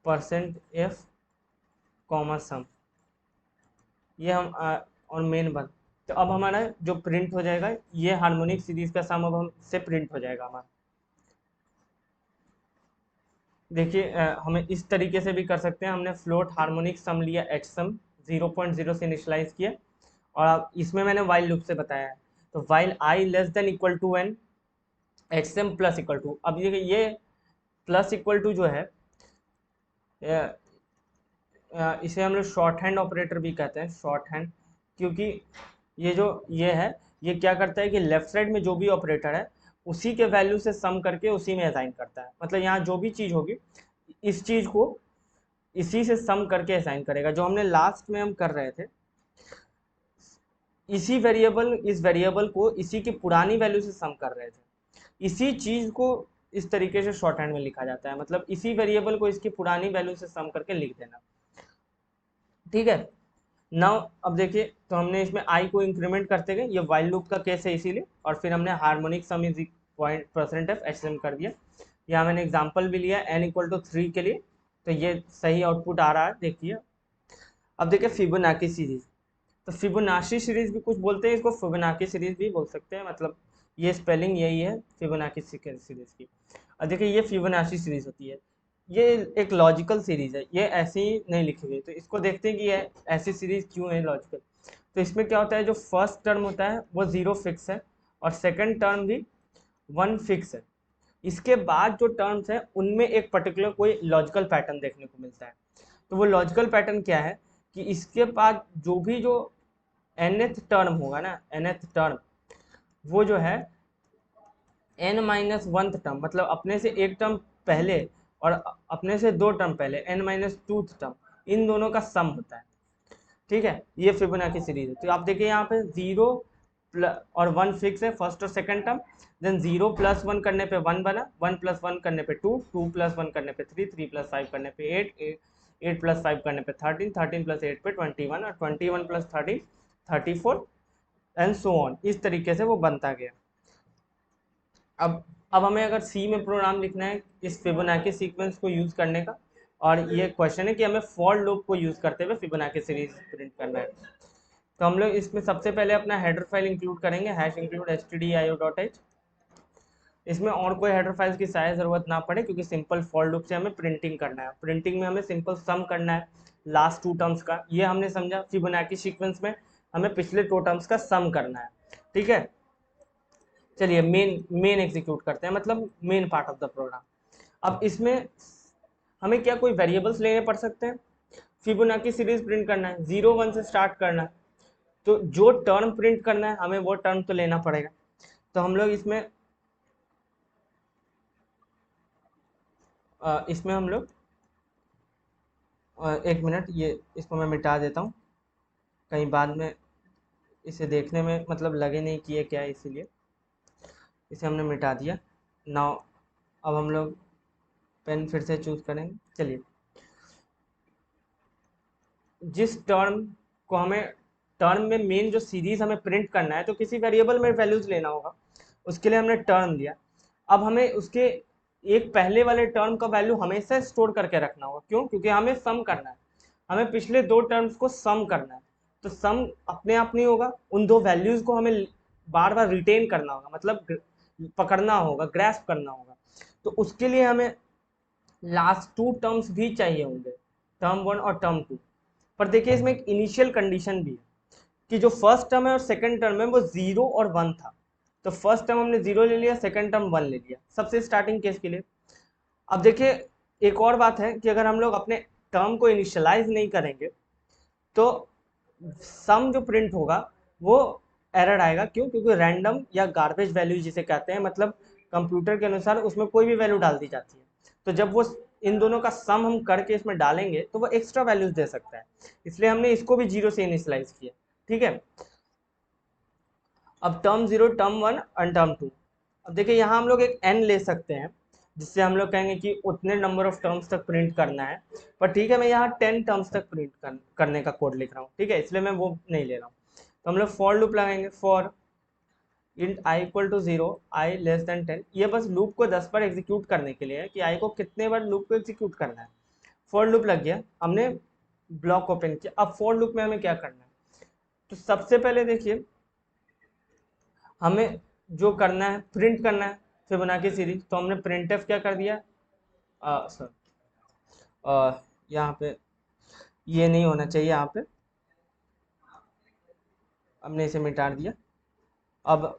%f कॉमा सम, ये हम और मेन बन, तो अब हमारा जो प्रिंट हो जाएगा ये हार्मोनिक सीरीज का सम अब हम से प्रिंट हो जाएगा हमारा। देखिए हमें इस तरीके से भी कर सकते हैं, हमने फ्लोट हार्मोनिक सम लिया एक्स सम 0.0 से इनिशियलाइज किया, और अब इसमें मैंने वाइल लूप से बताया है, तो while i less than equal to n x m plus equal to, अब ये प्लस इक्वल टू जो है इसे हम लोग शॉर्ट हैंड ऑपरेटर भी कहते हैं, शॉर्ट हैंड, क्योंकि ये है, ये क्या करता है कि लेफ्ट साइड में जो भी ऑपरेटर है उसी के वैल्यू से सम करके उसी में असाइन करता है, मतलब यहाँ जो भी चीज़ होगी इस चीज़ को इसी से सम करके असाइन करेगा, जो हमने लास्ट में हम कर रहे थे, इस वेरिएबल को इसी की पुरानी वैल्यू से सम कर रहे थे, इसी चीज़ को इस तरीके से शॉर्ट हैंड में लिखा जाता है, मतलब इसी वेरिएबल को इसकी पुरानी वैल्यू से सम करके लिख देना, ठीक है। नाउ अब देखिए, तो हमने इसमें आई को इंक्रीमेंट करते गए, ये वाइल लूप का केस है इसीलिए, और फिर हमने harmonic some is %f HSM कर दिया। यहाँ मैंने एग्जांपल भी लिया n इक्वल टू 3 के लिए, तो ये सही आउटपुट आ रहा है, देखिए। अब देखिए फिबोनाची सीरीज, तो फिबोनाची सीरीज भी कुछ बोलते हैं इसको, फिबोनाची सीरीज भी बोल सकते हैं, मतलब ये स्पेलिंग यही है फिबोनाची सीरीज की। अब देखिए ये फिबोनाची सीरीज होती है, ये एक लॉजिकल सीरीज है, ये ऐसे ही नहीं लिखी हुई, तो इसको देखते हैं कि ये ऐसी सीरीज क्यों है लॉजिकल। तो इसमें क्या होता है, जो फर्स्ट टर्म होता है वो 0 फिक्स है, और सेकंड टर्म भी 1 फिक्स है, इसके बाद जो टर्म्स हैं उनमें एक पर्टिकुलर कोई लॉजिकल पैटर्न देखने को मिलता है। तो वो लॉजिकल पैटर्न क्या है कि इसके बाद जो nth टर्म होगा ना, nth टर्म, वो जो है n-1th टर्म, मतलब अपने से एक टर्म पहले और अपने से दो टर्म पहले n-2th टर्म, इन दोनों का सम होता है, ठीक है। ये फिबोनाची सीरीज है। तो आप देखिए यहाँ पे 0 और 1 फिक्स है फर्स्ट और सेकंड टर्म, देन 0 + 1 करने पे 1 बना, 1 + 1 करने पे 2, 2 + 1 करने पे 3, 3 + 5 करने पे 8, 8 + 5 करने पे 13, 13 + 8 पे 21, और 21 + 13 34, एंड सो ऑन, इस तरीके से वो बनता गया। अब हमें अगर सी में प्रोग्राम लिखना है इस फिबोनाची सीक्वेंस को यूज करने का, और ये क्वेश्चन है कि हमें फॉर लूप को यूज करते हुए फिबोनाची सीरीज प्रिंट करना है, तो हम लोग इसमें सबसे पहले अपना हेडर फाइल इंक्लूड करेंगे, #include stdio.h। इसमें और कोई हेडर फाइल्स की शायद जरूरत ना पड़े, क्योंकि सिंपल फॉर लूप से हमें प्रिंटिंग करना है, प्रिंटिंग में हमें सिंपल सम करना है लास्ट 2 टर्म्स का, ये हमने समझा। फिबोनाची सीक्वेंस में हमें पिछले 2 टर्म्स का सम करना है, ठीक है। चलिए मेन एग्जीक्यूट करते हैं, मतलब main part of the program. अब इसमें हमें क्या कोई वेरिएबल्स लेने पड़ सकते हैं, फिबोनाची सीरीज प्रिंट करना है, 0 1 से स्टार्ट करना है, तो जो टर्म प्रिंट करना है हमें वो टर्म तो लेना पड़ेगा। तो हम लोग इसमें हम लोग एक मिनट, ये इसको मैं मिटा देता हूँ, कहीं बाद में इसे देखने में मतलब लगे नहीं कि ये क्या है, इसीलिए इसे हमने मिटा दिया। नाउ अब हम लोग पेन फिर से चूज करेंगे। चलिए, जिस टर्म को हमें टर्म में मेन जो सीरीज हमें प्रिंट करना है, तो किसी वेरिएबल में वैल्यूज लेना होगा, उसके लिए हमने टर्म लिया। अब हमें उसके एक पहले वाले टर्म का वैल्यू हमेशा स्टोर करके रखना होगा। क्यों? क्योंकि हमें सम करना है, हमें पिछले दो टर्म्स को सम करना है। तो सम अपने आप नहीं होगा, उन दो वैल्यूज को हमें बार बार रिटेन करना होगा, मतलब पकड़ना होगा, ग्रैस्प करना होगा। तो उसके लिए हमें लास्ट टू टर्म्स भी चाहिए होंगे, टर्म वन और टर्म टू। पर देखिए इसमें एक इनिशियल कंडीशन भी है कि जो फर्स्ट टर्म है और सेकंड टर्म है वो 0 और 1 था। तो फर्स्ट टर्म हमने 0 ले लिया, सेकंड टर्म 1 ले लिया, सबसे स्टार्टिंग केस के लिए। अब देखिए एक और बात है कि अगर हम लोग अपने टर्म को इनिशियलाइज नहीं करेंगे तो सम जो प्रिंट होगा वो एरर आएगा। क्यों? क्योंकि रैंडम या गार्बेज वैल्यू जिसे कहते हैं, मतलब कंप्यूटर के अनुसार उसमें कोई भी वैल्यू डाल दी जाती है। तो जब वो इन दोनों का सम हम करके इसमें डालेंगे तो वो एक्स्ट्रा वैल्यूज दे सकता है, इसलिए हमने इसको भी 0 से इनिशियलाइज किया। ठीक है, अब टर्म 0, टर्म 1 और टर्म 2। अब देखिए यहाँ हम लोग एक n ले सकते हैं जिससे हम लोग कहेंगे कि उतने नंबर ऑफ टर्म्स तक प्रिंट करना है। पर ठीक है, मैं यहाँ 10 टर्म्स तक प्रिंट करने का कोड लिख रहा हूँ, ठीक है, इसलिए मैं वो नहीं ले रहा हूँ। तो हम लोग फॉर लूप लगाएंगे, for int i equal to 0, i less than 10। ये बस लूप को 10 बार एग्जीक्यूट करने के लिए है कि i को कितने बार लूप को एग्जीक्यूट करना है। फॉर लूप लग गया, हमने ब्लॉक ओपन किया। अब फॉर लूप में हमें क्या करना है? तो सबसे पहले देखिए हमें जो करना है, प्रिंट करना है फिबोनाची सीरीज। तो हमने प्रिंटफ क्या कर दिया, सर यहाँ पे ये नहीं होना चाहिए, यहाँ पे हमने इसे मिटा दिया। अब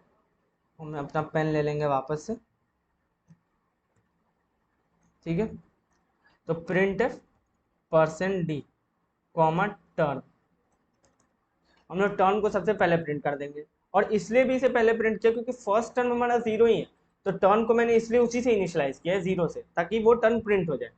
हम अपना पेन ले लेंगे वापस से, ठीक है। तो प्रिंटफ %d कॉमा टर्न, हम लोग टर्न को सबसे पहले प्रिंट कर देंगे। और इसलिए भी इसे पहले प्रिंट किया क्योंकि फर्स्ट टर्न हमारा 0 ही है, तो टर्न को मैंने इसलिए उसी से इनिशियलाइज किया है 0 से, ताकि वो टर्न प्रिंट हो जाए।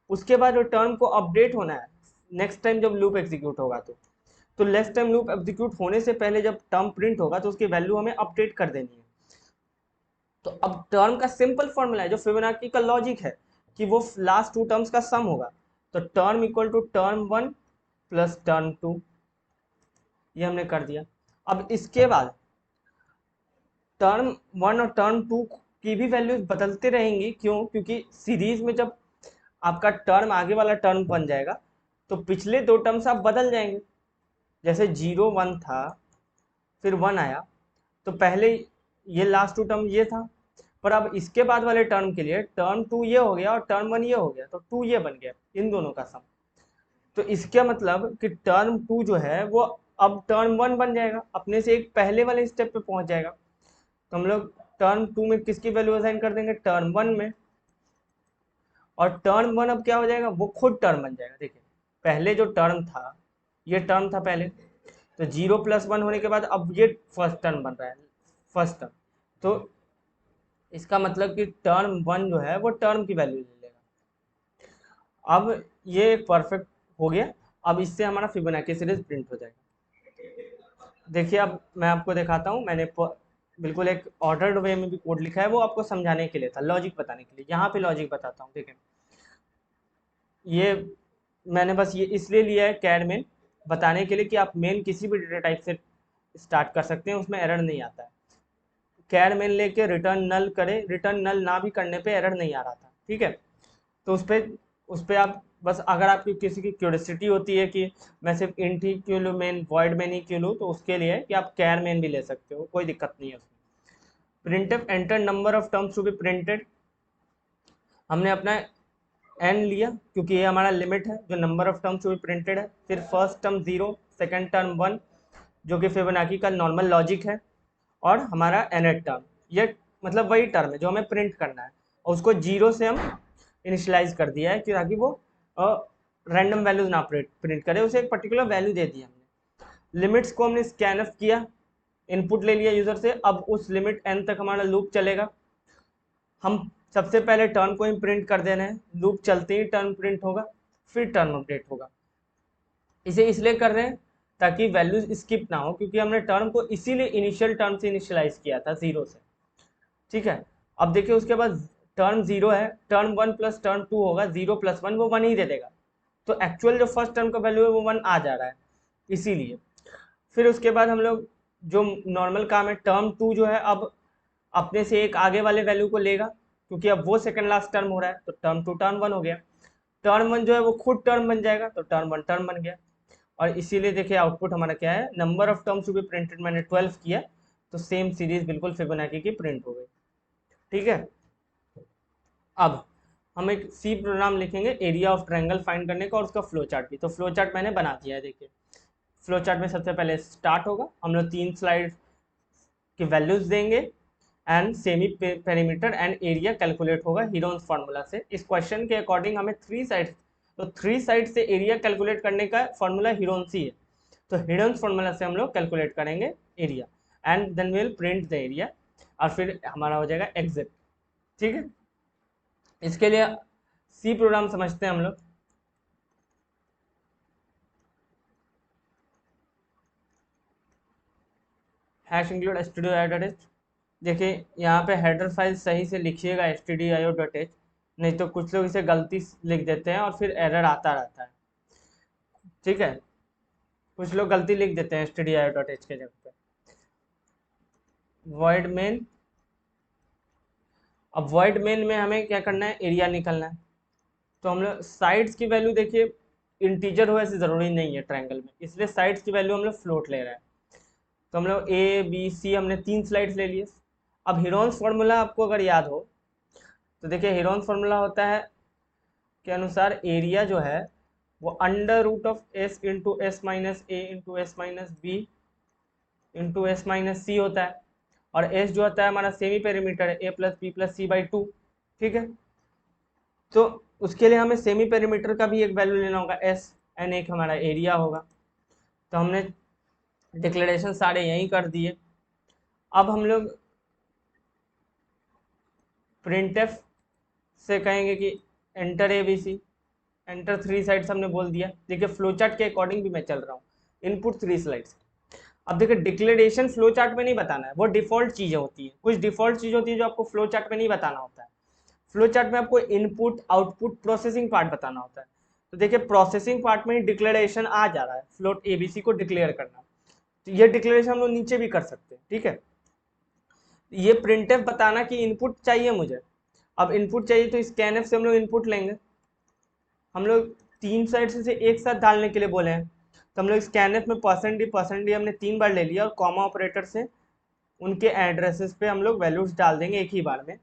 उसके बाद जो टर्म को अपडेट होना है नेक्स्ट टाइम जब लूप एग्जीक्यूट होगा, तो नेक्स्ट टाइम लूप एग्जीक्यूट होने से पहले जब टर्म प्रिंट होगा तो उसकी वैल्यू हमें अपडेट कर देनी है। तो अब टर्म का सिंपल फॉर्मूला है जो फिबोनाची का लॉजिक है कि वो लास्ट टू टर्म्स का सम होगा। तो term equal to term 1 plus term 2, ये हमने कर दिया। अब इसके बाद टर्म 1 और टर्म 2 की भी वैल्यूज बदलते रहेंगी। क्यों? क्योंकि सीरीज में जब आपका टर्म आगे वाला टर्म बन जाएगा तो पिछले दो टर्म्स आप बदल जाएंगे। जैसे 0 1 था, फिर 1 आया, तो पहले ये लास्ट टू टर्म ये था, पर अब इसके बाद वाले टर्म के लिए टर्म 2 ये हो गया और टर्म 1 ये हो गया, तो 2 ये बन गया इन दोनों का सम। तो इसका मतलब कि टर्म 2 जो है वो अब टर्म 1 बन जाएगा, अपने से एक पहले वाले स्टेप पे पहुंच जाएगा। तो हम लोग टर्म 2 में किसकी वैल्यू असाइन कर देंगे? टर्म 1 में। और टर्म 1 अब क्या हो जाएगा? वो खुद टर्म बन जाएगा। देखिए पहले जो टर्म था, ये टर्म था पहले, तो 0 प्लस 1 होने के बाद अब ये फर्स्ट टर्म बन रहा है, फर्स्ट टर्म। तो इसका मतलब कि टर्म 1 जो है वो टर्म की वैल्यू ले लेगा। अब ये परफेक्ट हो गया। अब इससे हमारा फिबोनाची सीरीज प्रिंट हो जाएगा। देखिए अब मैं आपको दिखाता हूँ, मैंने बिल्कुल एक ऑर्डर्ड वे में भी कोड लिखा है, वो आपको समझाने के लिए था, लॉजिक बताने के लिए। यहाँ पे लॉजिक बताता हूँ। देखिए ये मैंने बस ये इसलिए लिया है कैड मेन, बताने के लिए कि आप मेन किसी भी डेटा टाइप से स्टार्ट कर सकते हैं, उसमें एरर नहीं आता है। कैड मेन लेके रिटर्न नल करे, रिटर्न नल ना भी करने पे एरर नहीं आ रहा था, ठीक है। तो उस पर आप बस, अगर आपकी किसी की क्यूरियोसिटी होती है कि मैं सिर्फ इंट ही क्यों लूँ, मेन वॉइड मेन ही क्यों लूँ, तो उसके लिए कि आप कैर मेन भी ले सकते हो, कोई दिक्कत नहीं है उसमें। Printf enter number of terms to be printed, हमने अपना एन लिया क्योंकि ये हमारा लिमिट है जो number of terms to be printed है। फिर फर्स्ट टर्म 0, सेकंड टर्म 1, जो कि फिबोनाची का नॉर्मल लॉजिक है, और हमारा nth टर्म, ये मतलब वही टर्म है जो हमें प्रिंट करना है, और उसको 0 से हम इनिशियलाइज कर दिया है कि ताकि वो रैंडम वैल्यूज ना प्रिंट करे, उसे एक पर्टिकुलर वैल्यू दे दी हमने। लिमिट्स को हमने स्कैन ऑफ किया, इनपुट ले लिया यूजर से। अब उस लिमिट n तक हमारा लूप चलेगा। हम सबसे पहले टर्न को ही प्रिंट कर दे रहे हैं, लूप चलते ही टर्न प्रिंट होगा, फिर टर्न अपडेट होगा। इसे इसलिए कर रहे हैं ताकि वैल्यूज स्किप ना हो, क्योंकि हमने टर्म को इसीलिए इनिशियल टर्म से इनिशियलाइज किया था 0 से, ठीक है। अब देखिए उसके बाद टर्म 0 है, टर्म 1 प्लस टर्म 2 होगा, 0 प्लस 1 वो 1 ही दे देगा। तो एक्चुअल जो फर्स्ट टर्म का वैल्यू है वो 1 आ जा रहा है, इसीलिए। फिर उसके बाद हम लोग जो नॉर्मल काम है, टर्म 2 जो है अब अपने से एक आगे वाले वैल्यू को लेगा, क्योंकि अब वो सेकंड लास्ट टर्म हो रहा है, तो टर्म टू टर्म वन हो गया। टर्म वन जो है वो खुद टर्म बन जाएगा, तो टर्म वन टर्म बन गया। और इसीलिए देखिए आउटपुट हमारा क्या है, number of terms to be printed मैंने 12 किया, तो सेम सीरीज बिल्कुल फिबोनाची की प्रिंट हो गई। ठीक है, अब हम एक सी प्रोग्राम लिखेंगे एरिया ऑफ ट्रायंगल फाइंड करने का, और उसका फ्लो चार्ट भी। तो फ्लो चार्ट मैंने बना दिया है, देखिए फ्लो चार्ट में सबसे पहले स्टार्ट होगा, हम लोग 3 स्लाइड की वैल्यूज देंगे and semi perimeter and area calculate होगा हीरोन्स फार्मूला से। इस क्वेश्चन के अकॉर्डिंग हमें 3 साइड, तो 3 साइड से एरिया कैलकुलेट करने का फार्मूला हीरोन्स ही है, तो हीरोन्स फार्मूला से हम लोग कैलकुलेट करेंगे area and then will print the area, और फिर हमारा हो जाएगा एग्जिट। ठीक है, इसके लिए सी प्रोग्राम समझते हैं हम लोग। Hash include stdio.h। देखिए यहाँ पे हेडर फाइल सही से लिखिएगा stdio.h, नहीं तो कुछ लोग इसे गलती लिख देते हैं और फिर एरर आता रहता है। ठीक है, कुछ लोग गलती लिख देते हैं stdio.h के जगह पे। void main, अब void main में हमें क्या करना है, एरिया निकलना है। तो हम लोग साइड्स की वैल्यू देखिए इंटीजर हो ऐसे ज़रूरी नहीं है ट्रायंगल में, इसलिए साइड्स की वैल्यू हम लोग फ्लोट ले रहे हैं। तो हम लोग ए बी सी हमने 3 स्लाइड्स ले लिए। अब हीरोन्स फार्मूला आपको अगर याद हो तो देखिए हीरोन्स फार्मूला होता है के अनुसार एरिया जो है वो under root of S into S minus A into S minus B into S minus C होता है, और एस जो होता है हमारा सेमी पेरीमीटर है, A plus B plus C by 2। ठीक है, तो उसके लिए हमें सेमी पेरीमीटर का भी एक वैल्यू लेना होगा एस, एन एक हमारा एरिया होगा। तो हमने डिक्लेरेशन सारे यहीं कर दिए। अब हम लोग प्रिंटफ से कहेंगे कि enter a b c, enter 3 sides हमने बोल दिया। देखिए फ्लो चार्ट के अकॉर्डिंग भी मैं चल रहा हूँ, इनपुट 3 स्लाइड्स। अब देखिए डिक्लेरेशन फ्लो चार्ट में नहीं बताना है, वो डिफॉल्ट चीजें होती है, कुछ डिफॉल्ट चीज होती है जो आपको फ्लो चार्ट में नहीं बताना होता है। फ्लो चार्ट में आपको इनपुट आउटपुट प्रोसेसिंग पार्ट बताना होता है। तो देखिए प्रोसेसिंग पार्ट में ही डिक्लेरेशन आ जा रहा है, फ्लोट एबीसी को डिक्लेयर करना। तो ये डिक्लेरेशन हम लोग नीचे भी कर सकते हैं। ठीक है, ये प्रिंटफ बताना कि इनपुट चाहिए मुझे। अब इनपुट चाहिए तो स्कैनफ से हम लोग इनपुट लेंगे। हम लोग 3 साइड से एक साथ डालने के लिए बोले हैं, तो हम लोग स्कैनफ में परसेंट डी हमने 3 बार ले लिया, और कॉमा ऑपरेटर से उनके एड्रेसेस पे हम लोग वैल्यूज डाल देंगे एक ही बार में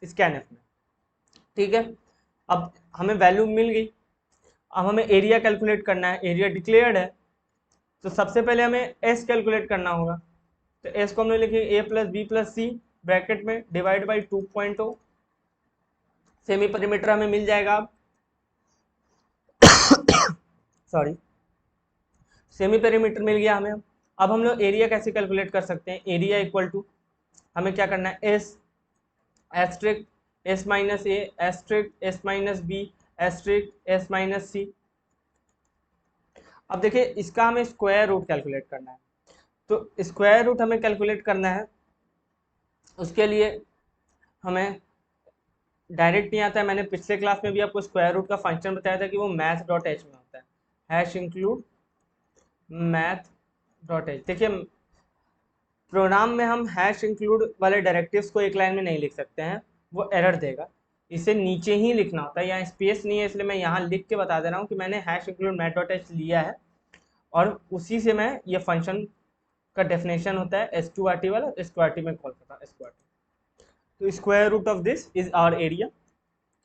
स्कैनफ में। ठीक है, अब हमें वैल्यू मिल गई। अब हमें एरिया कैलकुलेट करना है, एरिया डिक्लेयर्ड है, तो सबसे पहले हमें एस कैलकुलेट करना होगा। तो एस को हमने लिखे ए प्लस बी प्लस सी ब्रैकेट में डिवाइड बाई 2.0, सेमी पेरीमीटर हमें मिल जाएगा। अब सॉरी, सेमी पेरीमीटर मिल गया हमें। अब हम लोग एरिया कैसे कैलकुलेट कर सकते हैं, एरिया इक्वल टू हमें क्या करना है, S asterisk S minus A asterisk S minus B asterisk S minus C. अब देखिए इसका हमें स्क्वायर रूट कैलकुलेट करना है, तो स्क्वायर रूट हमें कैलकुलेट करना है, उसके लिए हमें डायरेक्ट नहीं आता है। मैंने पिछले क्लास में भी आपको स्क्वायर रूट का फंक्शन बताया था कि वो मैथ डॉट एच में होता है, hash include math dot H. देखिए प्रोग्राम में हम हैश इंक्लूड वाले डायरेक्टिव्स को एक लाइन में नहीं लिख सकते हैं, वो एरर देगा, इसे नीचे ही लिखना होता है। यहाँ स्पेस नहीं है, इसलिए मैं यहाँ लिख के बता दे रहा हूँ कि मैंने hash include math dot H लिया है, और उसी से मैं ये फंक्शन का डेफिनेशन होता है एस2आर टी वाला, एस2आर में कॉल करता हूँ एस2आर। तो square root of this is our area.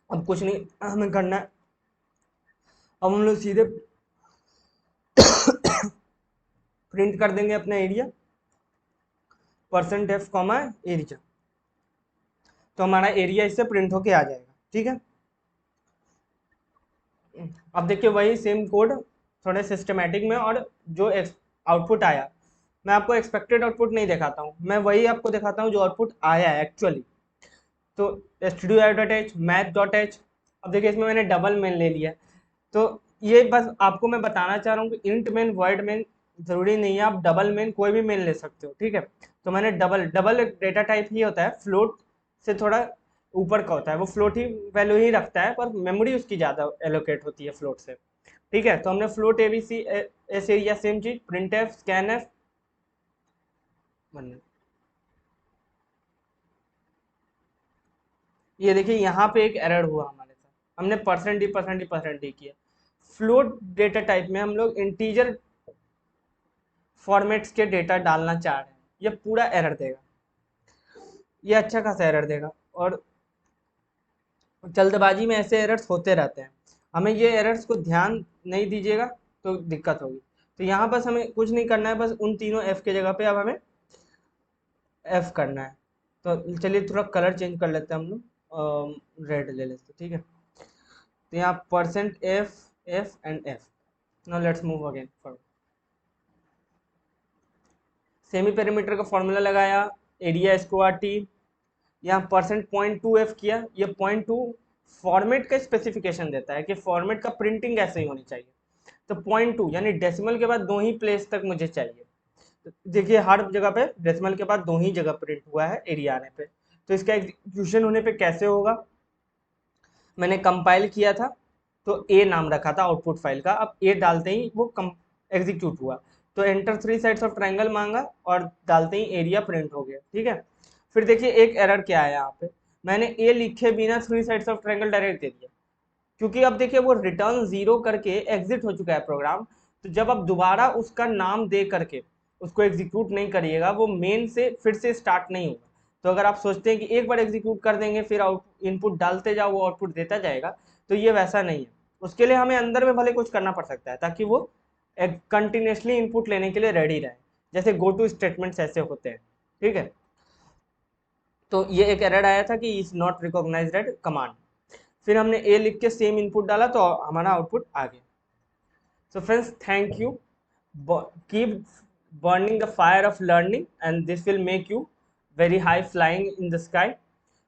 अब कुछ नहीं हमें करना है, अब हम लोग सीधे प्रिंट कर देंगे अपना area, percent F comma area, तो हमारा एरिया इससे प्रिंट होके आ जाएगा। ठीक है, अब देखिए वही सेम कोड थोड़े सिस्टमेटिक में, और जो आउटपुट आया, मैं आपको एक्सपेक्टेड आउटपुट नहीं दिखाता हूँ, मैं वही आपको दिखाता हूँ जो आउटपुट आया है एक्चुअली। तो stdio.h मैथ डॉट एच, अब देखिए इसमें मैंने डबल मेन ले लिया। तो ये बस आपको मैं बताना चाह रहा हूँ कि इंट मेन वर्ड मेन जरूरी नहीं है, आप डबल मेन कोई भी मेन ले सकते हो। ठीक है, तो मैंने डबल डबल डेटा टाइप ही होता है, फ्लोट से थोड़ा ऊपर का होता है, वो फ्लोट ही वैल्यू ही रखता है, पर मेमोरी उसकी ज़्यादा एलोकेट होती है फ्लोट से। ठीक है, तो हमने float ABC S area same चीज, प्रिंट एफ स्कैन एफ ये देखिए यहाँ पे एक एरर हुआ हमारे साथ, हमने %d किया। फ्लोट डेटा टाइप में हम लोग इंटीजर फॉर्मेट्स के डेटा डालना चाह रहे हैं, ये पूरा एरर देगा, ये अच्छा खासा एरर देगा। और जल्दबाजी में ऐसे एरर्स होते रहते हैं, हमें ये एरर्स को ध्यान नहीं दीजिएगा तो दिक्कत होगी। तो यहाँ बस हमें कुछ नहीं करना है, बस उन तीनों एफ की जगह पे अब हमें एफ करना है। तो चलिए थोड़ा कलर चेंज कर लेते हैं हम लोग, रेड ले लेते हैं, ठीक है। तो यहाँ %f f and f। Now let's move again for semi perimeter का फॉर्मूला लगाया, एरिया स्क्वायर टी, यहाँ %.2f किया। ये .2 फॉर्मेट का स्पेसिफिकेशन देता है कि फॉर्मेट का प्रिंटिंग ऐसे ही होनी चाहिए। तो .2 यानी डेसिमल के बाद 2 ही प्लेस तक मुझे चाहिए। तो देखिए हर जगह पे डेसिमल के बाद 2 ही जगह प्रिंट हुआ है एरिया आने पे। तो इसका एग्जीक्यूशन होने पे कैसे होगा, मैंने कंपाइल किया था तो ए नाम रखा था आउटपुट फाइल का, अब ए डालते ही वो एग्जीक्यूट हुआ। तो एंटर 3 साइड्स ऑफ ट्रायंगल मांगा और डालते ही एरिया प्रिंट हो गया, ठीक है। फिर देखिए एक एरर क्या है यहाँ पे, मैंने ए लिखे बिना 3 साइड्स ऑफ ट्रायंगल डायरेक्ट दे दिया, क्योंकि अब देखिए वो रिटर्न 0 करके एग्जिट हो चुका है प्रोग्राम। तो जब आप दोबारा उसका नाम दे करके उसको एग्जीक्यूट नहीं करिएगा, वो मेन से फिर से स्टार्ट नहीं होगा। तो अगर आप सोचते हैं कि एक बार एग्जीक्यूट कर देंगे फिर आउट इनपुट डालते जाओ वो आउटपुट देता जाएगा, तो ये वैसा नहीं है। उसके लिए हमें अंदर में भले कुछ करना पड़ सकता है ताकि वो कंटिन्यूसली इनपुट लेने के लिए रेडी रहे, जैसे गो टू स्टेटमेंट्स ऐसे होते हैं, ठीक है। तो ये एक एरर आया था कि is not recognized at command. फिर हमने ए लिख के सेम इनपुट डाला तो हमारा आउटपुट आ गया। So friends thank you, keep burning the fire of learning and this will make you very high flying in the sky।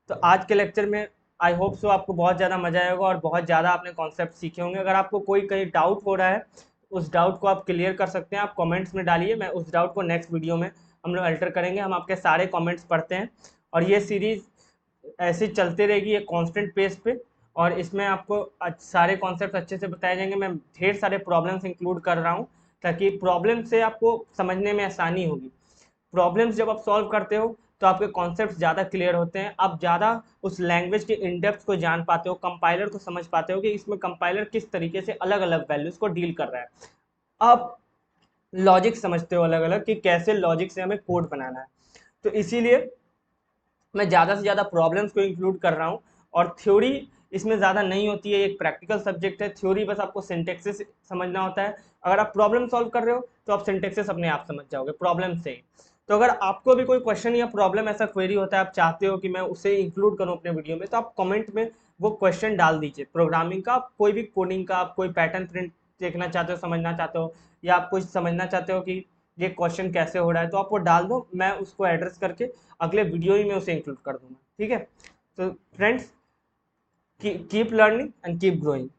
तो आज के लेक्चर में आई होप सो आपको बहुत ज़्यादा मजा आएगा और बहुत ज़्यादा आपने कॉन्सेप्ट सीखे होंगे। अगर आपको कोई कहीं डाउट हो रहा है उस डाउट को आप क्लियर कर सकते हैं, आप कमेंट्स में डालिए, मैं उस डाउट को नेक्स्ट वीडियो में हम लोग अल्टर करेंगे। हम आपके सारे कमेंट्स पढ़ते हैं और ये सीरीज़ ऐसे चलते रहेगी एक कांस्टेंट पेस पे, और इसमें आपको सारे कॉन्सेप्ट अच्छे से बताए जाएंगे। मैं ढेर सारे प्रॉब्लम्स इंक्लूड कर रहा हूँ ताकि प्रॉब्लम से आपको समझने में आसानी होगी। प्रॉब्लम्स जब आप सॉल्व करते हो तो आपके कॉन्सेप्ट ज़्यादा क्लियर होते हैं, आप ज़्यादा उस लैंग्वेज के इनडेप्थ को जान पाते हो, कंपाइलर को समझ पाते हो कि इसमें कंपाइलर किस तरीके से अलग अलग वैल्यूज़ को डील कर रहा है। आप लॉजिक समझते हो अलग अलग कि कैसे लॉजिक से हमें कोड बनाना है। तो इसीलिए मैं ज़्यादा से ज़्यादा प्रॉब्लम्स को इंक्लूड कर रहा हूँ, और थ्योरी इसमें ज़्यादा नहीं होती है, एक प्रैक्टिकल सब्जेक्ट है। थ्योरी बस आपको सिंटेक्सेस समझना होता है, अगर आप प्रॉब्लम सॉल्व कर रहे हो तो आप सिंटेक्सेस अपने आप समझ जाओगे प्रॉब्लम से ही। तो अगर आपको भी कोई क्वेश्चन या प्रॉब्लम ऐसा क्वेरी होता है, आप चाहते हो कि मैं उसे इंक्लूड करूँ अपने वीडियो में, तो आप कमेंट में वो क्वेश्चन डाल दीजिए। प्रोग्रामिंग का, आप कोई भी कोडिंग का, आप कोई पैटर्न प्रिंट देखना चाहते हो, समझना चाहते हो, या आप कुछ समझना चाहते हो कि ये क्वेश्चन कैसे हो रहा है, तो आप वो डाल दो, मैं उसको एड्रेस करके अगले वीडियो ही में उसे इंक्लूड कर दूंगा, ठीक है। तो friends keep learning and keep growing.